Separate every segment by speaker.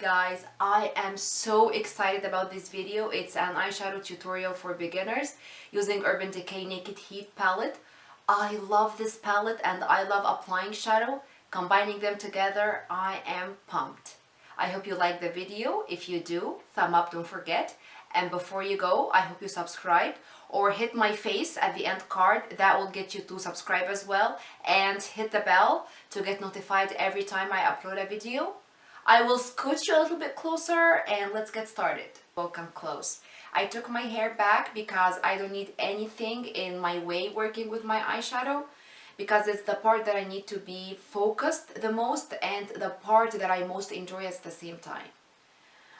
Speaker 1: guys, I am so excited about this video. It's an eyeshadow tutorial for beginners using Urban Decay Naked Heat palette. I love this palette and I love applying shadow. Combining them together, I am pumped. I hope you like the video. If you do, thumb up, don't forget. And before you go, I hope you subscribe or hit my face at the end card. That will get you to subscribe as well. And hit the bell to get notified every time I upload a video. I will scooch you a little bit closer and let's get started. Welcome close. I took my hair back because I don't need anything in my way working with my eyeshadow, because it's the part that I need to be focused the most and the part that I most enjoy at the same time.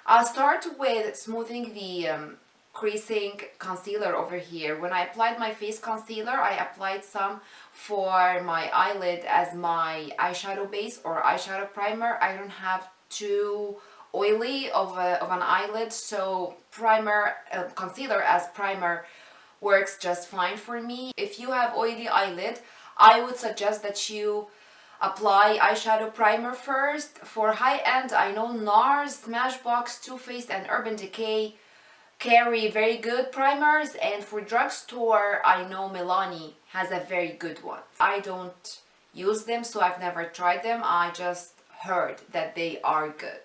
Speaker 1: I'll start with smoothing the creasing concealer over here. When I applied my face concealer, I applied some for my eyelid as my eyeshadow base or eyeshadow primer. I don't have too oily of an eyelid, so concealer as primer works just fine for me. If you have oily eyelid, I would suggest that you apply eyeshadow primer first. For high-end, I know NARS, Smashbox, Too Faced, and Urban Decay carry very good primers, and for drugstore, I know Milani has a very good one. I don't use them, so I've never tried them. I just heard that they are good.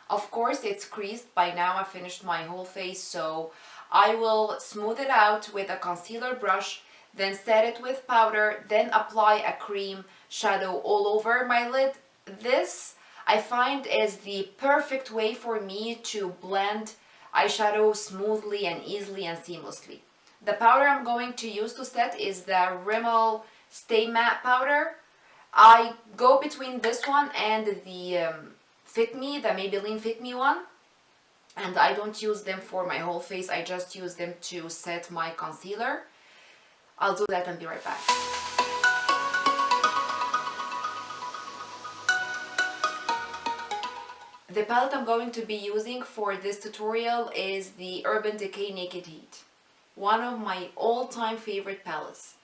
Speaker 1: Of course, it's creased. By now, I finished my whole face, so I will smooth it out with a concealer brush, then set it with powder, then apply a cream shadow all over my lid. This, I find, is the perfect way for me to blend eyeshadow smoothly and easily and seamlessly. The powder I'm going to use to set is the Rimmel Stay Matte powder. I go between this one and the Fit Me, the Maybelline Fit Me one. And I don't use them for my whole face, I just use them to set my concealer. I'll do that and be right back. The palette I'm going to be using for this tutorial is the Urban Decay Naked Heat. One of my all-time favorite palettes.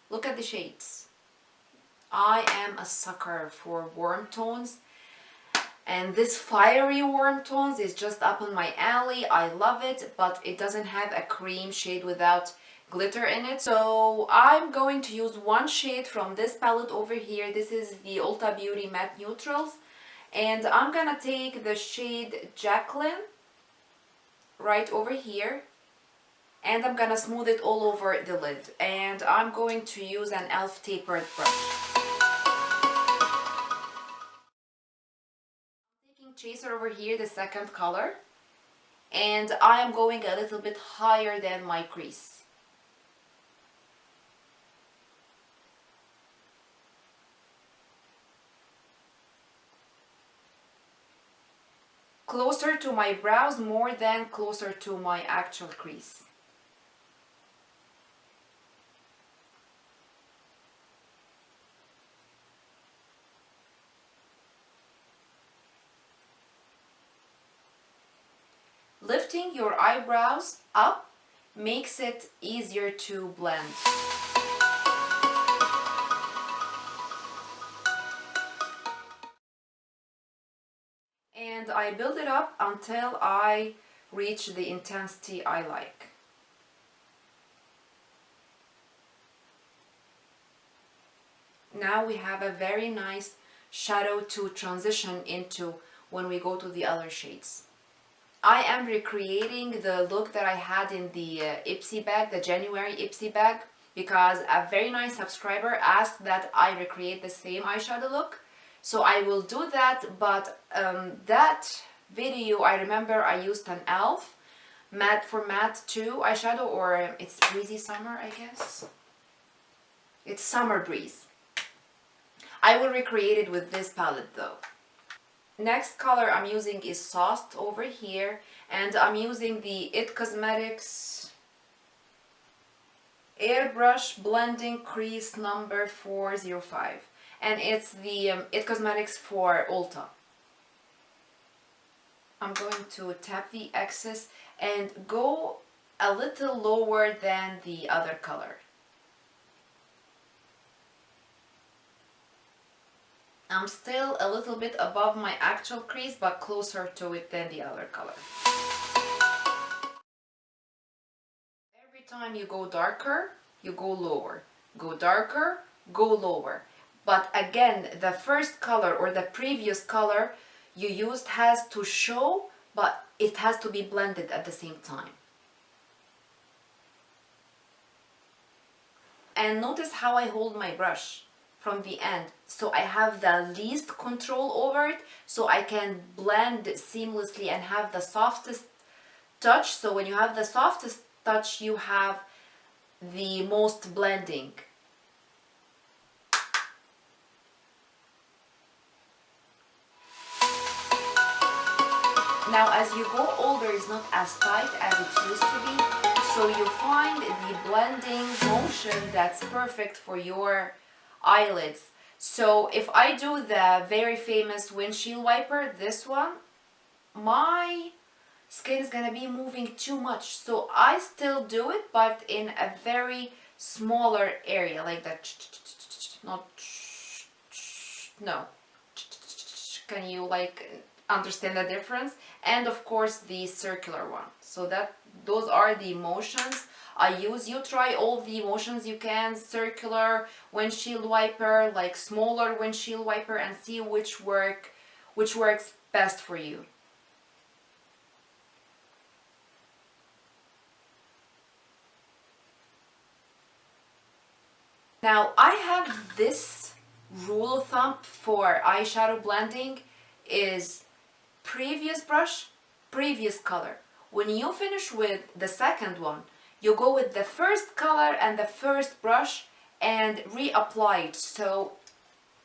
Speaker 1: Look at the shades. I am a sucker for warm tones, and this fiery warm tones is just up on my alley. I love it, but it doesn't have a cream shade without glitter in it. So I'm going to use one shade from this palette over here. This is the Ulta Beauty Matte Neutrals. And I'm gonna take the shade Jacqueline right over here, and I'm gonna smooth it all over the lid. And I'm going to use an e.l.f. tapered brush. I'm taking Chaser over here, the second color, and I am going a little bit higher than my crease. Closer to my brows more than closer to my actual crease. Lifting your eyebrows up makes it easier to blend. And I build it up until I reach the intensity I like. Now we have a very nice shadow to transition into when we go to the other shades. I am recreating the look that I had in the Ipsy bag, the January Ipsy bag, because a very nice subscriber asked that I recreate the same eyeshadow look. So I will do that, but that video, I remember I used an e.l.f. Matte for Matte 2 eyeshadow, or it's Breezy Summer, I guess. It's Summer Breeze. I will recreate it with this palette though. Next color I'm using is Sauced over here, and I'm using the IT Cosmetics Airbrush Blending Crease number 405. And it's the IT Cosmetics for Ulta. I'm going to tap the excess and go a little lower than the other color. I'm still a little bit above my actual crease, but closer to it than the other color. Every time you go darker, you go lower. Go darker, go lower. But again, the first color or the previous color you used has to show, but it has to be blended at the same time. And notice how I hold my brush from the end. So I have the least control over it, so I can blend seamlessly and have the softest touch. So when you have the softest touch, you have the most blending. Now as you go older, it's not as tight as it used to be, so you find the blending motion that's perfect for your eyelids. So if I do the very famous windshield wiper, this one, my skin is gonna be moving too much, so I still do it, but in a very smaller area, like that. Not no. Can you like understand the difference? And of course the circular one. So that those are the motions I use. You try all the motions you can, circular, windshield wiper, like smaller windshield wiper, and see which works best for you. Now I have this rule of thumb for eyeshadow blending is previous brush, previous color. When you finish with the second one, you go with the first color and the first brush and reapply it, so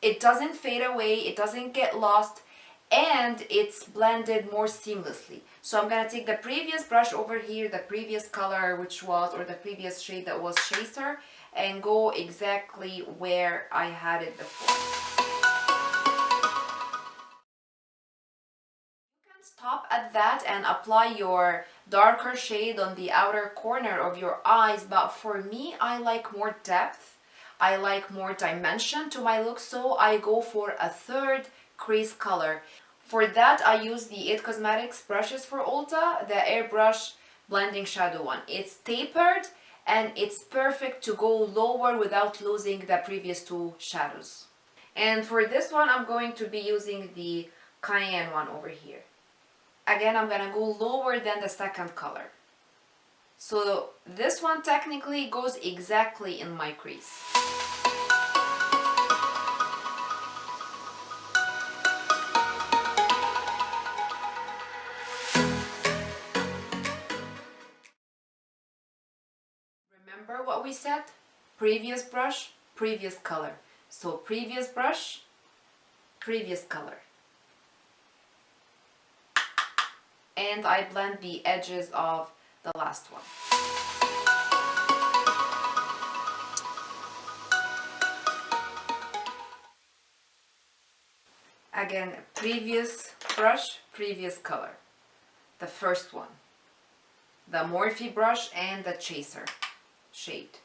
Speaker 1: it doesn't fade away, it doesn't get lost, and it's blended more seamlessly. So I'm gonna take the previous brush over here, the previous color which was, or the previous shade that was Chaser, and go exactly where I had it before. You can stop at that and apply your darker shade on the outer corner of your eyes, but for me, I like more depth. I like more dimension to my look, so I go for a third crease color. For that, I use the It Cosmetics brushes for Ulta, the airbrush blending shadow one. It's tapered and it's perfect to go lower without losing the previous two shadows. And for this one, I'm going to be using the Cayenne one over here. Again, I'm gonna go lower than the second color. So this one technically goes exactly in my crease. Remember what we said? Previous brush, previous color. So previous brush, previous color. And I blend the edges of the last one. Again, previous brush, previous color. The first one. The Morphe brush and the Chaser shade.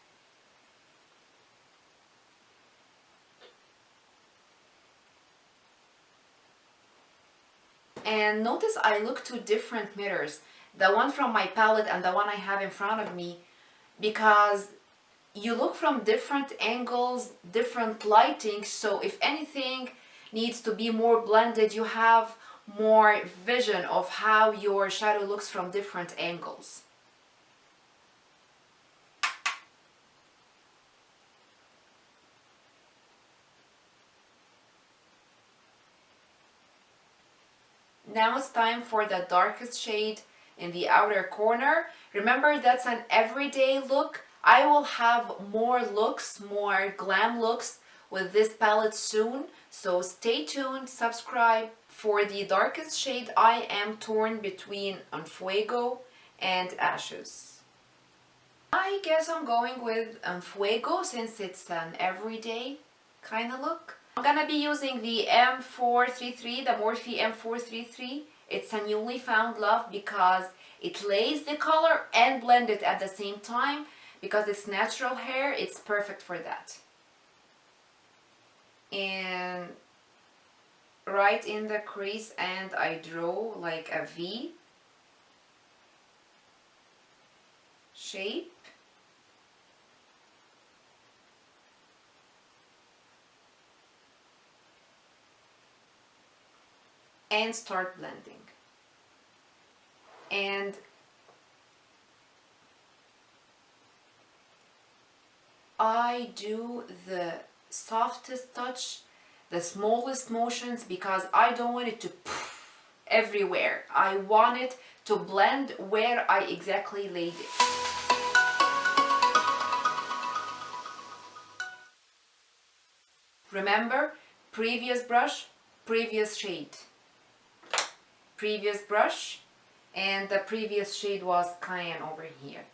Speaker 1: And notice I look to different mirrors, the one from my palette and the one I have in front of me, because you look from different angles, different lighting, so if anything needs to be more blended, you have more vision of how your shadow looks from different angles. Now it's time for the darkest shade in the outer corner. Remember, that's an everyday look. I will have more looks, more glam looks with this palette soon, so stay tuned, subscribe. For the darkest shade, I am torn between Fuego and Ashes. I guess I'm going with Fuego since it's an everyday kind of look. I'm gonna be using the M433, the Morphe M433. It's a newly found love because it lays the color and blend it at the same time. Because it's natural hair, it's perfect for that. And right in the crease and I draw like a V shape. And start blending. And I do the softest touch, the smallest motions, because I don't want it to poof everywhere. I want it to blend where I exactly laid it. Remember, previous brush, previous shade. Previous brush, and the previous shade was cayenne over here.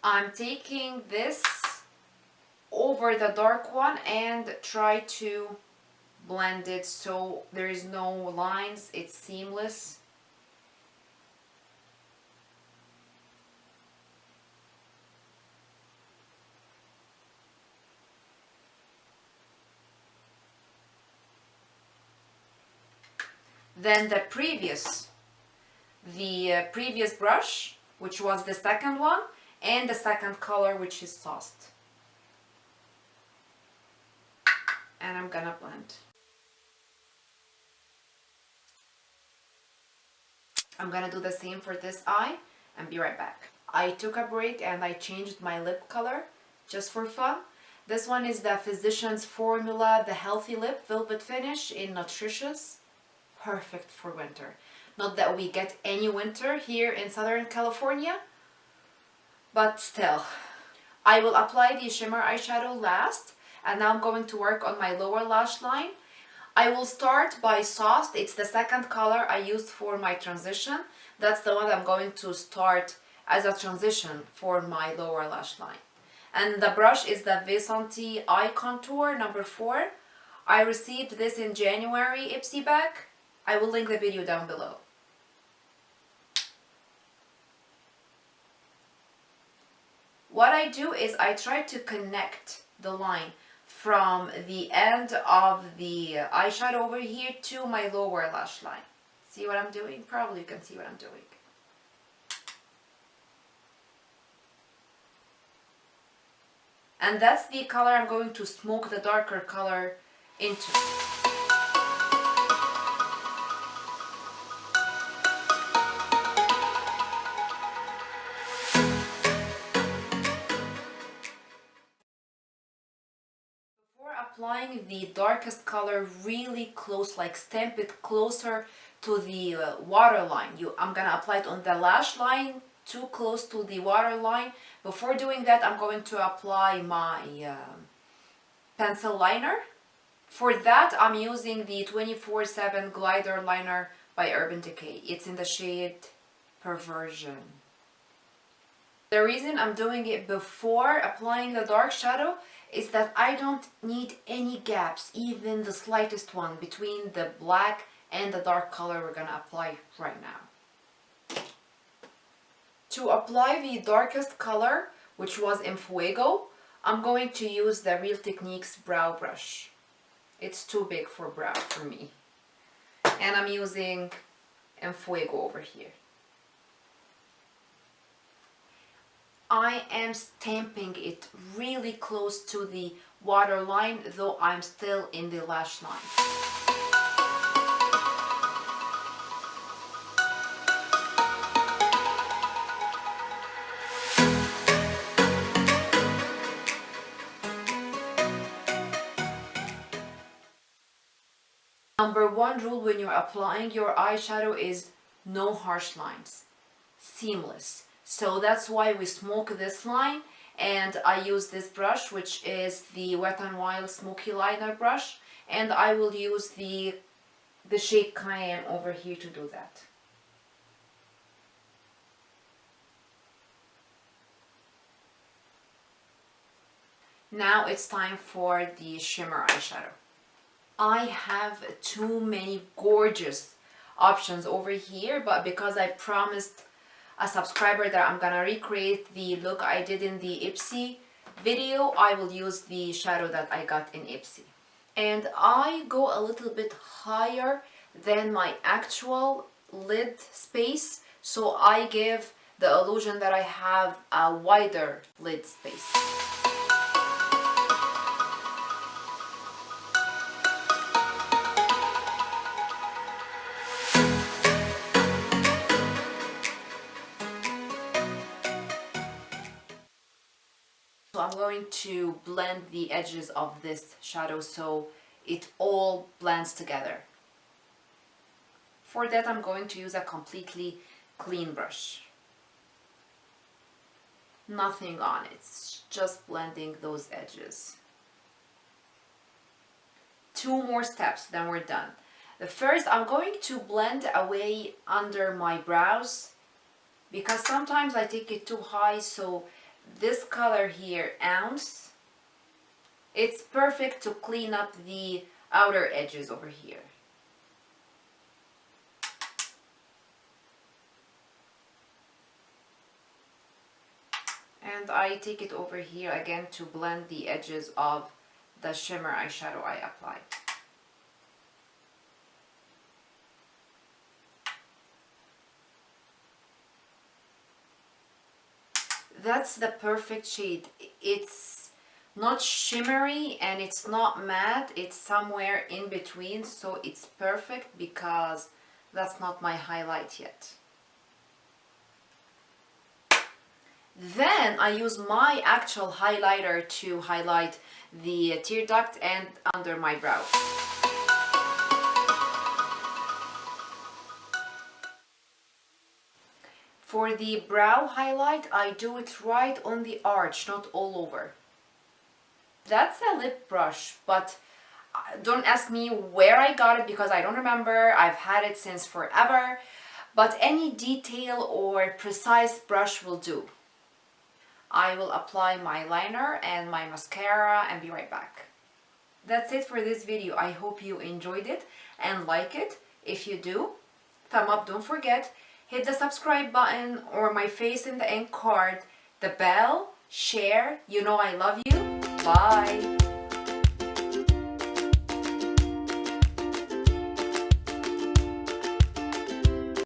Speaker 1: I'm taking this over the dark one and try to blend it so there is no lines, it's seamless. Then the previous brush, which was the second one, and the second color, which is Sauced. And I'm gonna blend. I'm gonna do the same for this eye and be right back. I took a break and I changed my lip color just for fun. This one is the Physicians Formula, the Healthy Lip Velvet Finish in Nutritious. Perfect for winter. Not that we get any winter here in Southern California, but still. I will apply the shimmer eyeshadow last, and now I'm going to work on my lower lash line. I will start by Sauced. It's the second color I used for my transition. That's the one I'm going to start as a transition for my lower lash line. And the brush is the Visanti Eye Contour number 4. I received this in January Ipsy bag. I will link the video down below. What I do is I try to connect the line from the end of the eyeshadow over here to my lower lash line. See what I'm doing? Probably you can see what I'm doing. And that's the color I'm going to smoke the darker color into. Applying the darkest color really close, like stamp it closer to the waterline. I'm gonna apply it on the lash line, too close to the waterline. Before doing that, I'm going to apply my pencil liner. For that, I'm using the 24/7 glider liner by Urban Decay. It's in the shade Perversion. The reason I'm doing it before applying the dark shadow is that I don't need any gaps, even the slightest one, between the black and the dark color we're gonna apply right now. To apply the darkest color, which was in Fuego, I'm going to use the Real Techniques brow brush. It's too big for brow for me. And I'm using in Fuego over here. I am stamping it really close to the waterline, though I'm still in the lash line. Number 1 rule when you're applying your eyeshadow is no harsh lines, seamless. So that's why we smoke this line, and I use this brush, which is the Wet n Wild Smoky Liner brush, and I will use the shade Cayenne over here to do that. Now it's time for the shimmer eyeshadow. I have too many gorgeous options over here, but because I promised a subscriber that I'm gonna recreate the look I did in the Ipsy video, I will use the shadow that I got in Ipsy. And I go a little bit higher than my actual lid space, so I give the illusion that I have a wider lid space. So I'm going to blend the edges of this shadow so it all blends together. For that, I'm going to use a completely clean brush. Nothing on it, it's just blending those edges. 2 more steps, then we're done. The first, I'm going to blend away under my brows because sometimes I take it too high, so this color here, Ounce, it's perfect to clean up the outer edges over here. And I take it over here again to blend the edges of the shimmer eyeshadow I applied. That's the perfect shade. It's not shimmery and it's not matte, it's somewhere in between, so it's perfect because that's not my highlight yet. Then I use my actual highlighter to highlight the tear duct and under my brow. For the brow highlight, I do it right on the arch, not all over. That's a lip brush, but don't ask me where I got it because I don't remember. I've had it since forever, but any detail or precise brush will do. I will apply my liner and my mascara and be right back. That's it for this video. I hope you enjoyed it and like it. If you do, thumb up, don't forget. Hit the subscribe button or my face in the end card, the bell, share. You know I love you. Bye.